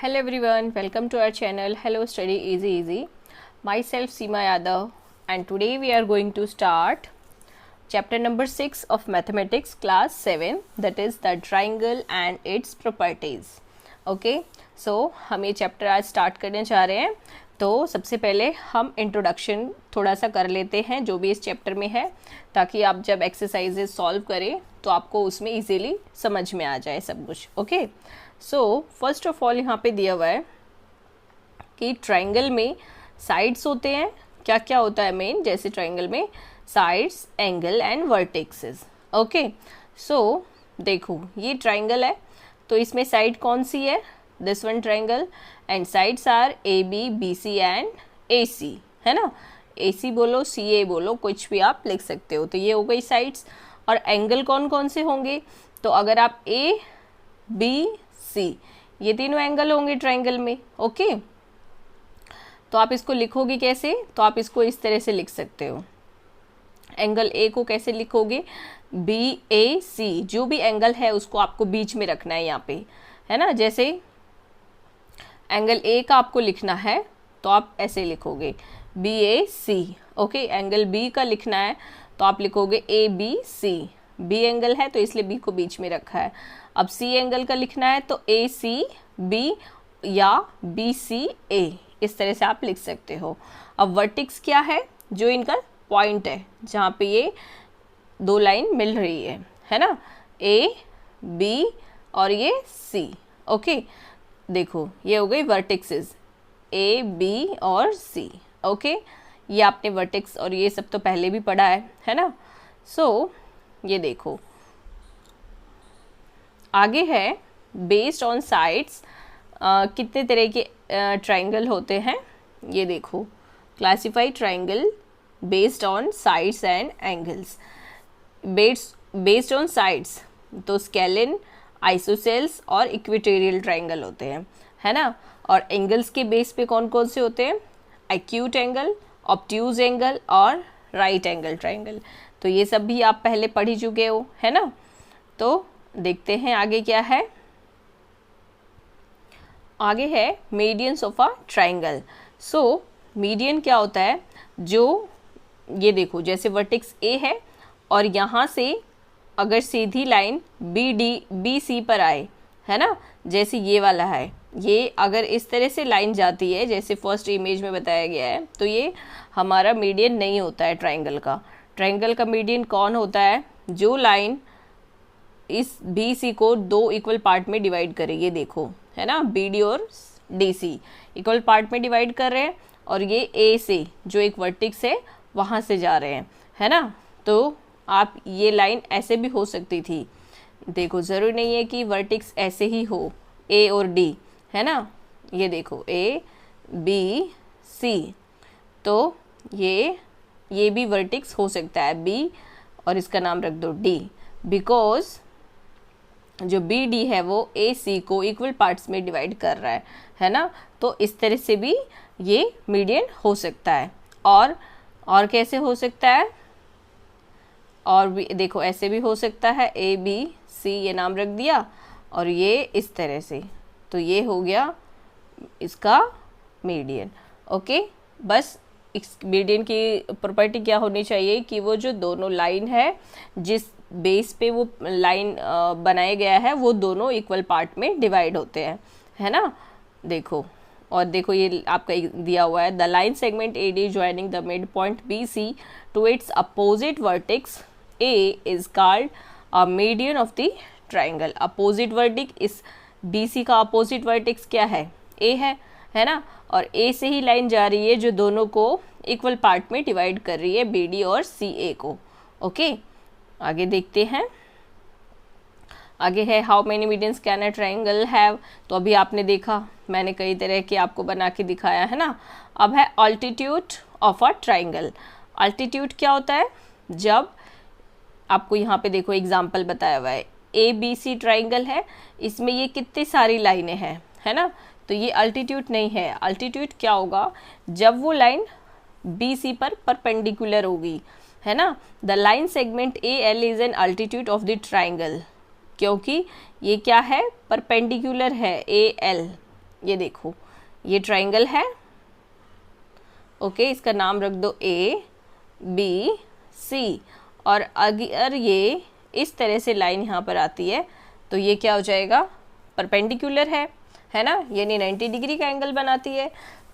Hello everyone, welcome to our channel Hello Study Easy Easy. Myself Seema Yadav, and today we are going to start chapter number 6 of mathematics class 7, that is the triangle and its properties. Okay, so हम ये chapter आज start करने जा रहे हैं. तो सबसे पहले हम इंट्रोडक्शन थोड़ा सा कर लेते हैं जो भी इस चैप्टर में है, ताकि आप जब एक्सरसाइजेज सॉल्व करें तो आपको उसमें इजीली समझ में आ जाए सब कुछ. Okay, so first of all यहाँ पे दिया हुआ है कि ट्राइंगल में साइड्स होते हैं. क्या क्या होता है मेन, जैसे ट्राइंगल में sides, angle and vertexes. Okay, so देखो ये ट्राइंगल है तो इसमें साइड कौन सी है, this one triangle, and sides are A B, B C and A C, है ना. ए सी बोलो, सी ए बोलो, कुछ भी आप लिख सकते हो. तो ये हो गई साइड्स. और एंगल कौन कौन से होंगे, तो अगर आप ए बी सी, ये तीनों एंगल होंगे ट्राइंगल में. ओके, तो आप इसको लिखोगे कैसे, तो आप इसको इस तरह से लिख सकते हो. एंगल ए को कैसे लिखोगे, बी ए सी, जो भी एंगल है उसको आपको बीच में रखना है यहाँ पे, है ना. जैसे एंगल ए का आपको लिखना है तो आप ऐसे लिखोगे B A C. Okay, angle B का लिखना है तो आप लिखोगे A B C. B angle है तो इसलिए बी को बीच में रखा है. अब सी एंगल का लिखना है तो ए सी बी या बी सी ए, इस तरह से आप लिख सकते हो. अब वर्टेक्स क्या है, जो इनका पॉइंट है जहाँ पे ये दो लाइन मिल रही है ना, ए बी और ये सी. ओके, देखो ये हो गई वर्टेक्सेस ए बी और सी. ओके, ये आपने वर्टेक्स और ये सब तो पहले भी पढ़ा है ना. सो ये देखो आगे है बेस्ड ऑन साइड्स. कितने तरह के ट्राइंगल होते हैं, ये देखो classify triangle based on sides and angles. Based on sides तो स्केलिन, आइसोसेल्स और इक्वेटोरियल ट्राइंगल होते हैं, है ना. और एंगल्स के बेस पे कौन कौन से होते हैं, एक्यूट एंगल, ऑब्ट्यूज एंगल और राइट एंगल ट्राइंगल. तो ये सब भी आप पहले पढ़ ही चुके हो, है ना. तो देखते हैं आगे क्या है. आगे है medians of a triangle. So median क्या होता है, जो ये देखो जैसे वर्टेक्स ए है और यहाँ से अगर सीधी line B D B C पर आए, है ना, जैसे ये वाला है, ये अगर इस तरह से लाइन जाती है जैसे फर्स्ट इमेज में बताया गया है, तो ये हमारा मीडियन नहीं होता है ट्राइंगल का. ट्राइंगल का मीडियन कौन होता है, जो लाइन इस बी सी को दो इक्वल पार्ट में डिवाइड करे. ये देखो, है ना, बी डी और डी सी इक्वल पार्ट में डिवाइड कर रहे हैं और ये ए से जो एक वर्टेक्स है वहाँ से जा रहे हैं, है ना. तो आप ये लाइन ऐसे भी हो सकती थी. देखो ज़रूरी नहीं है कि वर्टेक्स ऐसे ही हो, ए और डी, है ना. ये देखो ए बी सी, तो ये भी वर्टेक्स हो सकता है बी और इसका नाम रख दो डी, बिकॉज जो बी डी है वो ए सी को इक्वल पार्ट्स में डिवाइड कर रहा है ना. तो इस तरह से भी ये मीडियन हो सकता है. और कैसे हो सकता है, और भी देखो ऐसे भी हो सकता है, ए बी सी ये नाम रख दिया और ये इस तरह से, तो ये हो गया इसका मीडियन. ओके, बस इस मीडियन की प्रॉपर्टी क्या होनी चाहिए कि वो जो दोनों लाइन है जिस बेस पे वो लाइन बनाया गया है वो दोनों इक्वल पार्ट में डिवाइड होते हैं, है ना. देखो, और देखो ये आपका दिया हुआ है the line segment A D joining the midpoint B C to its opposite vertex A is called a median of the triangle. Opposite vertex, इस बी सी का अपोजिट वर्टेक्स क्या है, ए है ना. और ए से ही लाइन जा रही है जो दोनों को इक्वल पार्ट में डिवाइड कर रही है, बी डी और सी ए को. ओके, आगे देखते हैं. आगे है how many medians can a triangle have. तो अभी आपने देखा, मैंने कई तरह के आपको बना के दिखाया है ना. अब है altitude of a triangle. Altitude क्या होता है, जब आपको यहाँ पे देखो एग्जाम्पल बताया हुआ है, ए बी सी ट्राइंगल है, इसमें ये कितनी सारी लाइनें हैं, है ना. तो ये अल्टीट्यूड नहीं है. अल्टीट्यूड क्या होगा, जब वो लाइन बी सी पर परपेंडिकुलर होगी, है ना. The line segment A L is an altitude of the triangle, क्योंकि ये क्या है, परपेंडिकुलर है ए एल, ये देखो ये ट्राइंगल है, ओके, इसका नाम रख दो ए बी सी, और अगर ये इस तरह से लाइन यहाँ पर आती है तो ये क्या हो जाएगा, परपेंडिकुलर है ना, यानी 90 डिग्री का एंगल बनाती है,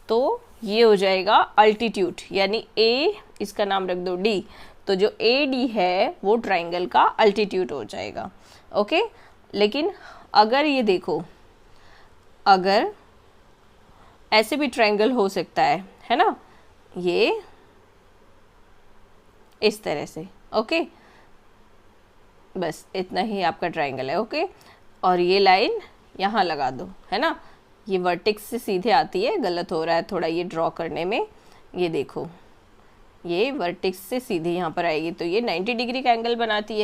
तो ये हो जाएगा अल्टीट्यूड, यानी ए, इसका नाम रख दो डी, तो जो ए डी है वो ट्राइंगल का अल्टीट्यूड हो जाएगा, ओके। लेकिन अगर ये देखो, अगर ऐसे भी ट्राइंगल हो सकता है ना, ये इस तरह से, ओके, बस इतना ही आपका ट्राइंगल है, ओके। और ये लाइन यहाँ लगा दो, है ना, ये वर्टेक्स से सीधे आती है, गलत हो रहा है थोड़ा ये ड्रॉ करने में, ये देखो ये वर्टेक्स से सीधे यहाँ पर आएगी, तो ये 90 डिग्री का एंगल बनाती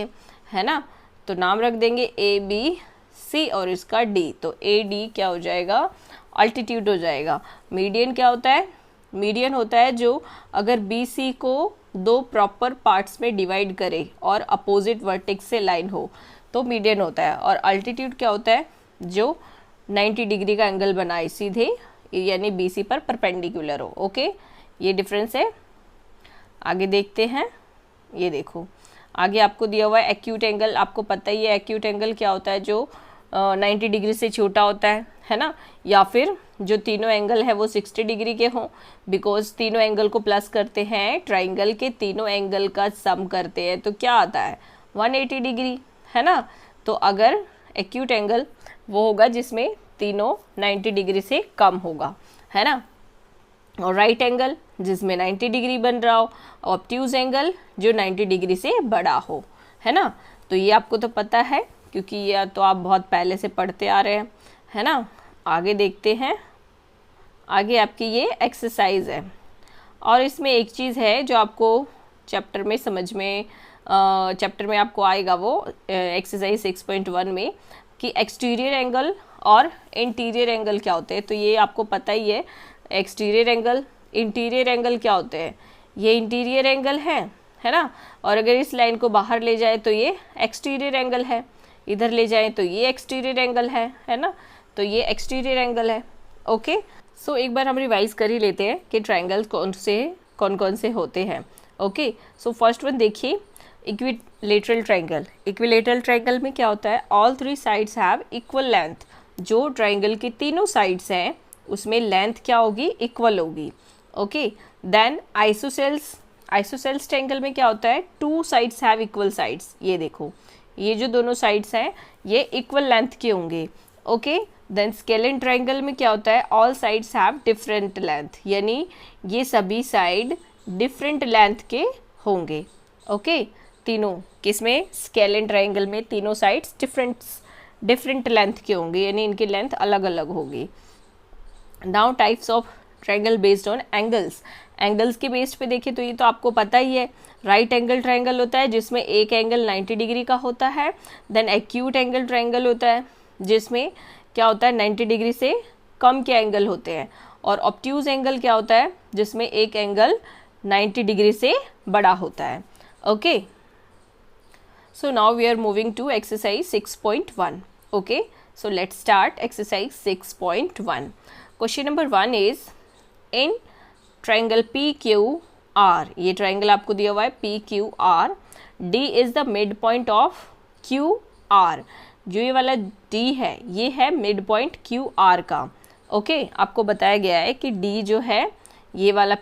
है ना, तो नाम रख देंगे ए बी सी और इसका डी, तो ए डी क्या हो जाएगा, अल्टीट्यूड हो जाएगा। मीडियन क्या होता है, मीडियन होता है जो अगर बी सी को दो प्रॉपर पार्ट्स में डिवाइड करे और अपोजिट वर्टेक्स से लाइन हो तो मीडियन होता है, और अल्टीट्यूड क्या होता है, जो 90 डिग्री का एंगल बनाए सीधे, यानी बी सी पर परपेंडिकुलर हो, ओके, ये डिफरेंस है। आगे देखते हैं, ये देखो आगे आपको दिया हुआ है एक्यूट एंगल, आपको पता ही है एक्यूट एंगल क्या होता है, जो 90 डिग्री से छोटा होता है ना, या फिर जो तीनों एंगल है वो 60 डिग्री के हों, बिकॉज तीनों एंगल को प्लस करते हैं, ट्राइंगल के तीनों एंगल का सम करते हैं तो क्या आता है 180 डिग्री, है ना। तो अगर एक्यूट एंगल वो होगा जिसमें तीनों 90 डिग्री से कम होगा, है ना, और राइट एंगल जिसमें 90 डिग्री बन रहा हो, ऑब्ट्यूज एंगल जो 90 डिग्री से बड़ा हो, है ना। तो ये आपको तो पता है क्योंकि ये तो आप बहुत पहले से पढ़ते आ रहे हैं, है ना। आगे देखते हैं, आगे आपकी ये एक्सरसाइज है, और इसमें एक चीज़ है जो आपको चैप्टर में समझ में चैप्टर में आपको आएगा, वो एक्सरसाइज 6.1 में, कि एक्सटीरियर एंगल और इंटीरियर एंगल क्या होते हैं। तो ये आपको पता ही है, एक्सटीरियर एंगल इंटीरियर एंगल क्या होते हैं, ये इंटीरियर एंगल है ना, और अगर इस लाइन को बाहर ले जाए तो ये एक्सटीरियर एंगल है, इधर ले जाए तो ये एक्सटीरियर एंगल है ना, तो ये एक्सटीरियर एंगल है, ओके। सो एक बार हम रिवाइज कर ही लेते हैं कि ट्राइंगल कौन कौन से होते हैं, ओके। सो फर्स्ट वन देखिए, इक्विलेटरल ट्राइंगल। इक्विलेटरल ट्राइंगल में क्या होता है, all 3 sides have equal length, जो ट्राइंगल की तीनों साइड्स हैं उसमें लेंथ क्या होगी, इक्वल होगी, ओके। देन आइसोसेल्स ट्राइंगल में क्या होता है, 2 साइड्स हैव इक्वल साइड्स, ये देखो ये जो दोनों साइड्स हैं ये इक्वल लेंथ के होंगे, ओके। देन स्केलेन ट्राइंगल में क्या होता है, all sides have different length, यानी ये सभी साइड डिफरेंट लेंथ के होंगे, ओके। तीनों किसमें, स्केलेन ट्राइंगल में तीनों साइड्स डिफरेंट लेंथ के होंगे, यानी इनकी लेंथ अलग अलग होगी। Now types of triangle based on angles के बेस्ड पे देखें तो ये तो आपको पता ही है, राइट एंगल ट्राइंगल होता है जिसमें एक एंगल 90 डिग्री का होता है। देन एक्यूट एंगल ट्राइंगल होता है जिसमें क्या होता है 90 डिग्री से कम के एंगल होते हैं, और ऑब्ट्यूज एंगल क्या होता है जिसमें एक एंगल 90 डिग्री से बड़ा होता है, okay. So now we are moving to exercise 6.1, okay. So let's start exercise 6.1। Question number 1 is, in triangle P Q R, ये ट्राइंगल आपको दिया हुआ है P Q R, D is the midpoint of Q R, जो ये वाला D है ये है मिड पॉइंट क्यू आर का, ओके। आपको बताया गया है कि डी जो है ये वाला,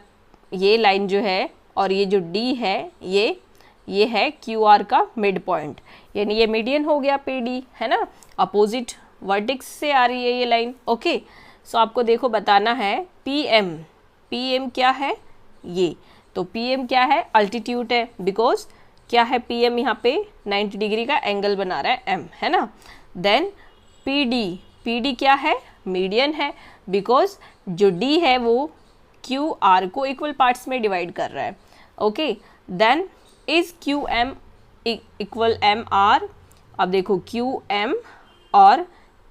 ये लाइन जो है, और ये जो डी है ये है क्यू आर का मिड पॉइंट, यानी ये मीडियन हो गया पी डी, है ना, अपोजिट वर्टेक्स से आ रही है ये लाइन, ओके। सो आपको देखो बताना है पी एम क्या है, ये तो पी एम क्या है, अल्टीट्यूड है, बिकॉज क्या है पी एम यहाँ पे 90 डिग्री का एंगल बना रहा है एम, है ना। देन पी डी क्या है, मीडियन है, बिकॉज जो डी है वो क्यू आर को इक्वल पार्ट्स में डिवाइड कर रहा है, okay. Then is Q M equal M R, अब देखो क्यू एम और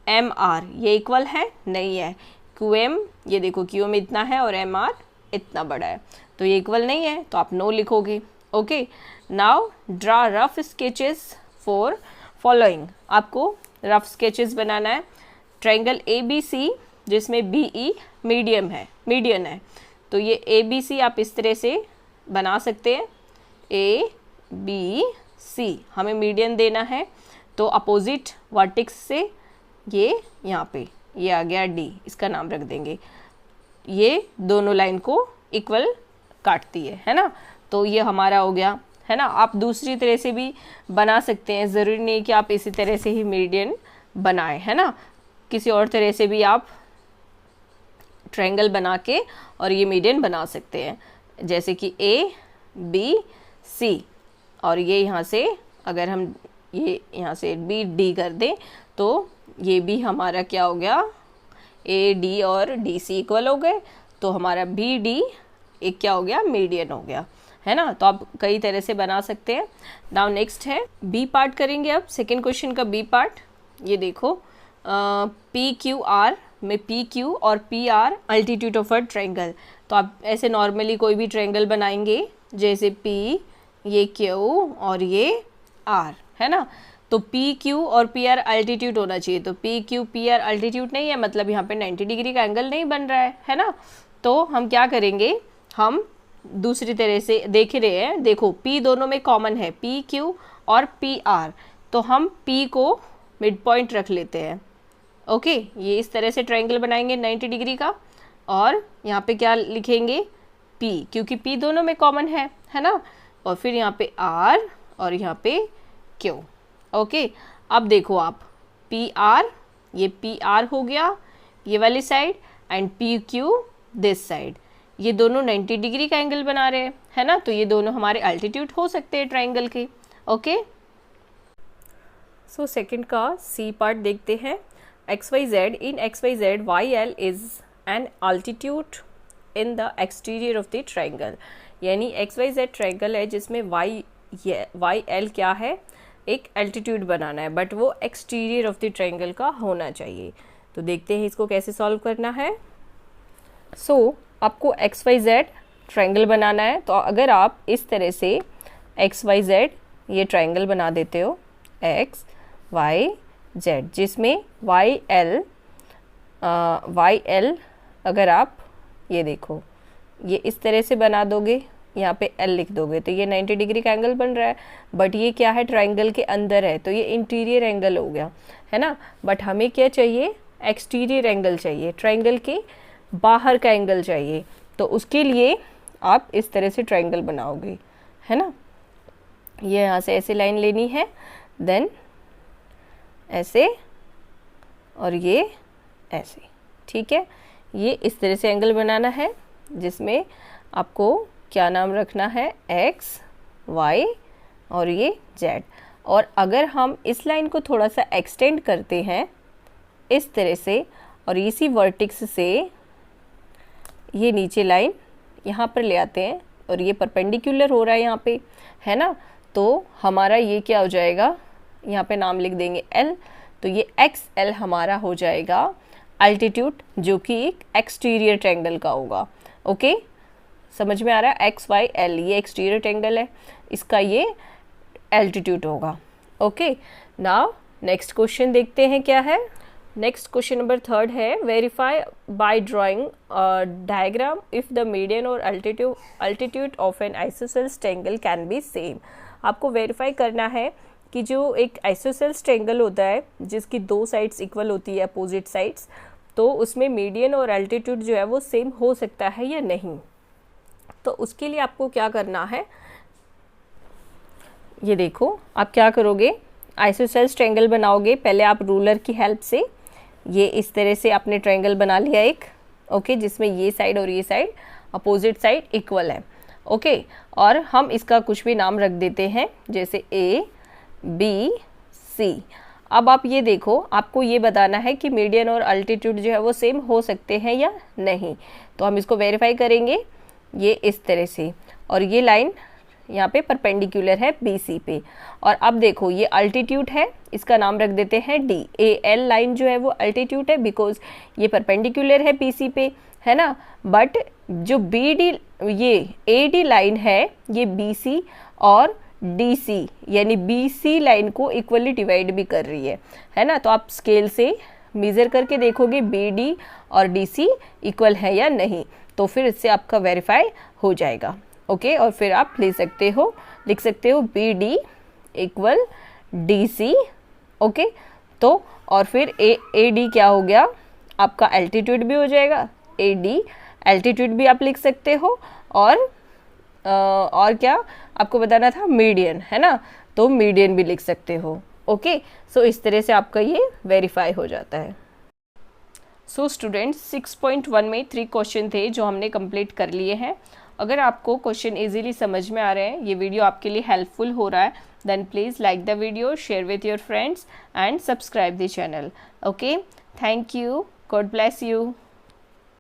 एम आर ये इक्वल है, नहीं है, क्यू एम ये देखो क्यू एम इतना है और एम आर इतना बड़ा है, तो ये इक्वल नहीं है, तो आप नो लिखोगे, okay. Now draw rough sketches for following, आपको रफ स्केचेस बनाना है। ट्राइंगल ए बी सी जिसमें BE मीडियन है। तो ये ABC आप इस तरह से बना सकते हैं, ABC हमें मीडियन देना है, तो अपोजिट वर्टेक्स से ये यहाँ पे ये आ गया D, इसका नाम रख देंगे। ये दोनों लाइन को इक्वल काटती है ना। तो ये हमारा हो गया, है ना। आप दूसरी तरह से भी बना सकते हैं, ज़रूरी नहीं कि आप इसी तरह से ही मीडियन बनाएं, है ना। किसी और तरह से भी आप ट्रायंगल बना के और ये मीडियन बना सकते हैं, जैसे कि ABC, और ये यहाँ से अगर हम ये यहाँ से BD कर दें तो ये भी हमारा क्या हो गया, AD और DC इक्वल हो गए, तो हमारा BD एक क्या हो गया, मीडियन हो गया, है ना। तो आप कई तरह से बना सकते हैं। नाउ नेक्स्ट है बी पार्ट करेंगे। अब सेकेंड क्वेश्चन का बी पार्ट, ये देखो PQR में PQ और PR altitude of a triangle. तो आप ऐसे नॉर्मली कोई भी ट्रायंगल बनाएंगे, जैसे P, ये Q और ये R, है ना। तो PQ और PR अल्टीट्यूड होना चाहिए। तो PQ PR अल्टीट्यूड नहीं है, मतलब यहाँ पे 90 डिग्री का एंगल नहीं बन रहा है ना। तो हम क्या करेंगे, हम दूसरी तरह से देख रहे हैं, देखो P दोनों में कॉमन है, PQ और PR, तो हम P को मिड पॉइंट रख लेते हैं। ओके, ये इस तरह से ट्रायंगल बनाएंगे 90 डिग्री का, और यहाँ पे क्या लिखेंगे, P, क्योंकि P दोनों में कॉमन है ना। और फिर यहाँ पे R और यहाँ पे Q। ओके, अब देखो आप PR, ये PR हो गया ये वाली side, and PQ this side, ये दोनों 90 डिग्री का एंगल बना रहे हैं, है ना। तो ये दोनों हमारे अल्टीट्यूड हो सकते हैं ट्रायंगल के। ओके, सो सेकंड का सी पार्ट देखते हैं। XYZ, in XYZ YL is an altitude in the exterior of the triangle. यानी XYZ ट्रायंगल है जिसमें YL क्या है, एक एल्टीट्यूड बनाना है, बट वो एक्सटीरियर ऑफ द ट्रायंगल का होना चाहिए। तो देखते हैं इसको कैसे सॉल्व करना है। सो आपको XYZ ट्रायंगल बनाना है। तो अगर आप इस तरह से XYZ ये ट्रायंगल बना देते हो, XYZ, जिसमें YL अगर आप ये देखो ये इस तरह से बना दोगे, यहाँ पे L लिख दोगे, तो ये 90 डिग्री का एंगल बन रहा है, बट ये क्या है, ट्रायंगल के अंदर है, तो ये इंटीरियर एंगल हो गया, है ना। बट हमें क्या चाहिए, एक्सटीरियर एंगल चाहिए, ट्रायंगल के बाहर का एंगल चाहिए। तो उसके लिए आप इस तरह से ट्रायंगल बनाओगे, है ना। ये यहाँ से ऐसे लाइन लेनी है, देन ऐसे, और ये ऐसे, ठीक है। ये इस तरह से एंगल बनाना है, जिसमें आपको क्या नाम रखना है, X, Y और ये Z। और अगर हम इस लाइन को थोड़ा सा एक्सटेंड करते हैं इस तरह से, और इसी वर्टेक्स से ये नीचे लाइन यहाँ पर ले आते हैं, और ये परपेंडिकुलर हो रहा है यहाँ पे, है ना। तो हमारा ये क्या हो जाएगा, यहाँ पे नाम लिख देंगे L, तो ये XL हमारा हो जाएगा अल्टीट्यूड, जो कि एक एक्सटीरियर ट्रायंगल का होगा। ओके, समझ में आ रहा है, XYL ये एक्सटीरियर ट्रायंगल है, इसका ये एल्टीट्यूड होगा। ओके, नाउ नेक्स्ट क्वेश्चन देखते हैं क्या है। नेक्स्ट क्वेश्चन नंबर थर्ड है, verify by drawing diagram if the median और altitude of an isosceles triangle can be same. आपको वेरीफाई करना है कि जो एक आइसोसेल्स ट्रायंगल होता है जिसकी दो साइड्स इक्वल होती है, अपोजिट साइड्स, तो उसमें मीडियन और अल्टीट्यूड जो है वो सेम हो सकता है या नहीं। तो उसके लिए आपको क्या करना है, ये देखो आप क्या करोगे, आइसोसेल्स ट्रायंगल बनाओगे। पहले आप रूलर की हेल्प से ये इस तरह से आपने ट्रायंगल बना लिया एक, ओके, जिसमें ये साइड और ये साइड अपोजिट साइड इक्वल है। ओके, और हम इसका कुछ भी नाम रख देते हैं, जैसे ABC। अब आप ये देखो, आपको ये बताना है कि मीडियन और अल्टीट्यूड जो है वो सेम हो सकते हैं या नहीं। तो हम इसको वेरीफाई करेंगे ये इस तरह से, और ये लाइन यहाँ पे परपेंडिकुलर है BC पे। और अब देखो ये अल्टीट्यूड है, इसका नाम रख देते हैं D। AL लाइन जो है वो अल्टीट्यूड है, बिकॉज ये परपेंडिकुलर है BC पे, है ना। बट जो BD ये AD लाइन है, ये BC और DC यानी BC लाइन को इक्वली डिवाइड भी कर रही है ना। तो आप स्केल से मेज़र करके देखोगे BD और DC इक्वल है या नहीं, तो फिर इससे आपका वेरीफाई हो जाएगा। ओके, और फिर आप लिख सकते हो BD इक्वल DC। ओके, तो और फिर AD क्या हो गया, आपका एल्टीट्यूड भी हो जाएगा, AD एल्टीट्यूड भी आप लिख सकते हो, और क्या आपको बताना था, मीडियन, है ना, तो मीडियन भी लिख सकते हो। ओके, सो इस तरह से आपका ये वेरीफाई हो जाता है। सो स्टूडेंट्स 6.1 में 3 क्वेश्चन थे जो हमने कंप्लीट कर लिए हैं। अगर आपको क्वेश्चन इजीली समझ में आ रहे हैं, ये वीडियो आपके लिए हेल्पफुल हो रहा है, then please like the video, share with your friends and subscribe the channel. Okay, thank you, God bless you.